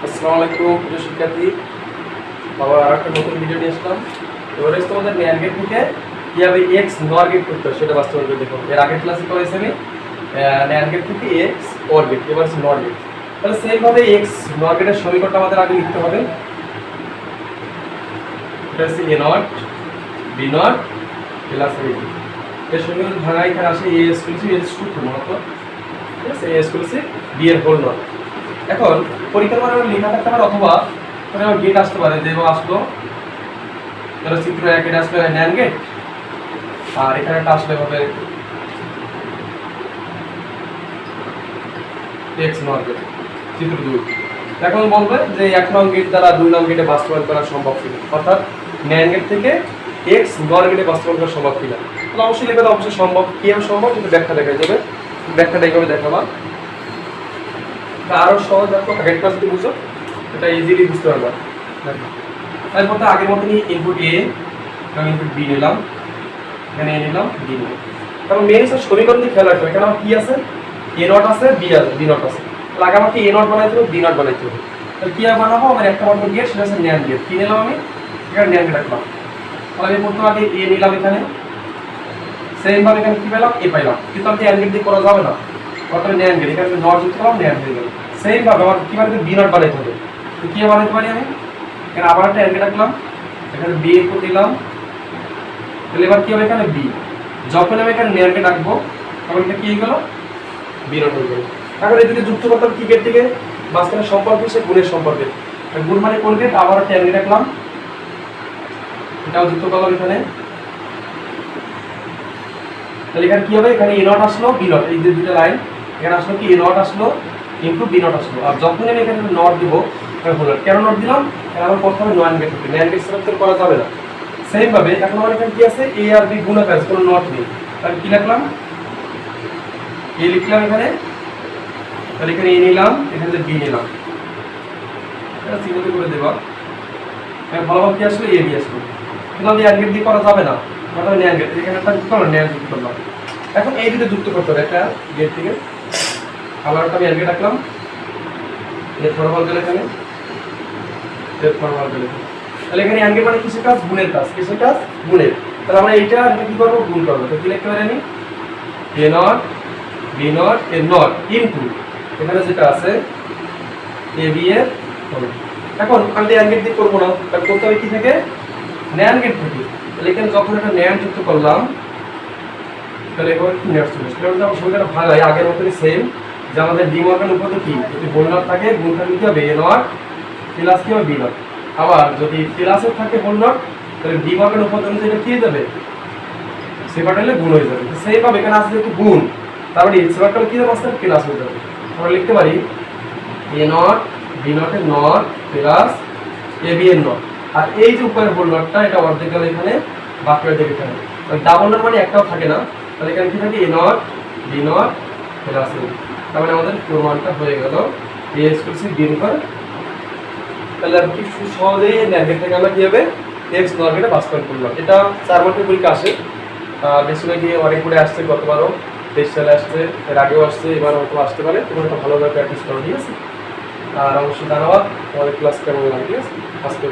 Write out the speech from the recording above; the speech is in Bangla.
আসসালামু আলাইকুম প্রিয় শিক্ষার্থী, আবার আরেকটা নতুন ভিডিও নিয়ে আসলাম। এবারে তোমাদের ন্যান্ড গেট থেকে কিভাবে এক্স নর গেট করতে হয় সেটা বাস্তবায়ন করে দেখো। এর আগের ক্লাসে করেছি আমি ন্যান্ড গেট থেকে এক্স অর গেট, এবার হচ্ছে নর গেট। তাহলে সেইভাবে এক্স নর গেটের সমীকরণটা আমাদের আগে লিখতে হবে। এটা হচ্ছে A not B not plus A B. এর সমীকরণ ভাঙা এখানে আসে এ স্কুলসি এর সূত্র মূলত, ঠিক আছে? এ স্কুলসি বি এর হোল নট। এখন পরীক্ষার পরে লেখা থাকতে পারে অথবা আমার গেট আসতে পারে, যে আসলো ধরো চিত্র 1 এটা আসলে ন্যান্ড গেট, আর এখানে একটা আসলে হবে এক্স নর গেট চিত্র 2। এখন বলবে যে 1 নং গেট দ্বারা 2 নং গেটে বাস্তবায়ন করা সম্ভব কিনা, অর্থাৎ ন্যান্ড গেট থেকে এক্স নর গেটে বাস্তবায়ন করা সম্ভব কিনা। তাহলে অবশ্যই লেখা অবশ্যই সম্ভব। কিভাবে সম্ভব কিন্তু ব্যাখ্যা দেখা যাবে, ব্যাখ্যাটা এইভাবে দেখাবা। আরো সহজ দেখো, আগের ক্লাস যদি বুঝো এটা ইজিলি বুঝতে পারবা। তারপর তো আগের মতনই ইনপুট এ এবং ইনপুট বি নিলাম, এখানে এ নিলাম বি নিলাম। তারপর মেন হচ্ছে সমীকরণ দিয়ে খেয়াল রাখতে, এখানে আমার কি আছে, এ নট আছে বি আছে বি নট আছে। তাহলে আগে আমাকে এ নট বানাইতে হবে বি নট বানাইতে হবে। তাহলে কি আর বানাবো, আমার একটা মাত্র গেট, সেটা হচ্ছে ন্যান্ড গেট। কি নিলাম আমি, এখানে ন্যান্ড গেট রাখলাম। তাহলে আমি প্রথমে আগে এ নিলাম, এখানে সেম ভাবে এখানে কি পেলাম, এ পাইলাম। কিন্তু আমি ন্যান্ড গেট দিয়ে করা যাবে না, অর্থাৎ ন্যান্ড গেট এখানে নট যুক্ত করলাম, ন্যান্ড হয়ে গেল। সেম ভাবে আমার কি বানাইতে বি নট বানাইতে হবে। তো কি বানাইতে পারি আমি, এখানে আবার একটা অ্যাঙ্গেল রাখলাম, এখানে বি ইনপুট দিলাম। তাহলে এবার কি হবে, এখানে বি যখন আমি এখানে ন্যান্ড গেট রাখবো তখন এটা কি হয়ে গেল, বি নট হয়ে গেল। এখন এই দুটো যুক্ত করতে কি গেট থেকে মাঝখানে সম্পর্ক সে গুণের সম্পর্কে, গুণ মানে কোন গেট, আবার একটা অ্যাঙ্গেল রাখলাম, এটাও যুক্ত করলাম এখানে। তাহলে এখানে কি হবে, এখানে এ নট আসলো বি নট, এই যে দুটো লাইন এখানে আসলো কি, এ নট আসলো ইনটু বি নট আসলো। আর যখন আমি এখানে নট দিব হলো, কেন নট দিলাম, কারণ আমার প্রথমে নট গেট করতে, ন্যান্ড গেট সেট করা যাবে না। সেম ভাবে এখন আমার এখানে কি আছে, এ আর বি গুণক আছে, কোনো নট নেই। তাহলে কি লিখলাম, এ লিখলাম এখানে, তাহলে এখানে এ নিলাম, এখানে বি নিলাম, এটা চিহ্ন করে দেবা। ভালোভাবে কি আসলো, এ বি আসলো। কিন্তু আমি ন্যান্ড গেট দিয়ে করা যাবে না, তাহলে ন্যান্ড গেট এখানে একটা যুক্ত করলাম, ন্যান্ড যুক্ত করলাম। এখন এই দুটো যুক্ত করতে হবে একটা গেট থেকে, আবার একটা আমি ন্যান্ড গেট রাখলাম, এর ফরওয়ার্ড গেল এখানে, এর ফরওয়ার্ড গেল। তাহলে এখানে ন্যান্ড গেট মানে কিসের কাজ, গুণের কাজ। কিসের কাজ, গুণের। তাহলে আমরা এইটা এটা কি করব, গুণ করব। তো কি লিখতে পারি আমি, এ নট বি নট এর নট ইনটু এখানে যেটা আছে এ বি এর হবে। এখন আমি ন্যান্ড গেট দিয়ে করবো না, তাহলে করতে হবে কি থেকে, ন্যান্ড গেট থেকে। তাহলে এখানে যখন একটা ন্যান্ড যুক্ত করলাম, তাহলে এবার কি নেক্সট হবে, সেটা হচ্ছে আমার সংখ্যাটা ভাঙাই আগের মতনই সেম, যে আমাদের ডি মর্গান উপপাদ্য কি, যদি হোল নট থাকে গুণ থাকলে কি হবে, এ নট প্লাস কি হবে বি নট। আবার যদি প্লাসের থাকে হোল নট, তাহলে ডি মর্গান উপপাদ্য অনুযায়ী এটা কি হয়ে যাবে, সেপারেট হলে গুণ হয়ে যাবে। সেম ভাবে এখানে আছে যেহেতু গুণ, তারপরে সেপারেট হলে কি হবে, আসলে প্লাস হয়ে যাবে। আমরা লিখতে পারি এ নট বি নটের নট প্লাস এ বি এর নট। আর এই যে উপরের হোল নটটা, এটা অর্ধেক গেল এখানে, বাকি অর্ধেক এখানে। ডাবল নট মানে একটাও থাকে না, তাহলে এখানে কি থাকে, এ নট বি নট প্লাস এ। তার মানে আমাদের প্রমাণটা হয়ে গেল এ স্কয়ার সি বি স্কয়ার। তাহলে আর কি সহজেই ন্যান্ড গেট থেকে আমরা কি হবে, এক্স নর গেটে বাস্তবায়ন করলাম। এটা 4 মার্কের পরীক্ষা আসে, বেশিরভাগই অনেক করে আসছে, গতবারও 23 সালে আসছে, এর আগেও আসছে, এবার হয়তো আসতে পারে। তোমরা এটা ভালোভাবে প্র্যাকটিস করো, ঠিক আছে? আর অবশ্যই জানাবা তোমাদের ক্লাস কেমন লাগে, ঠিক আছে? আজকে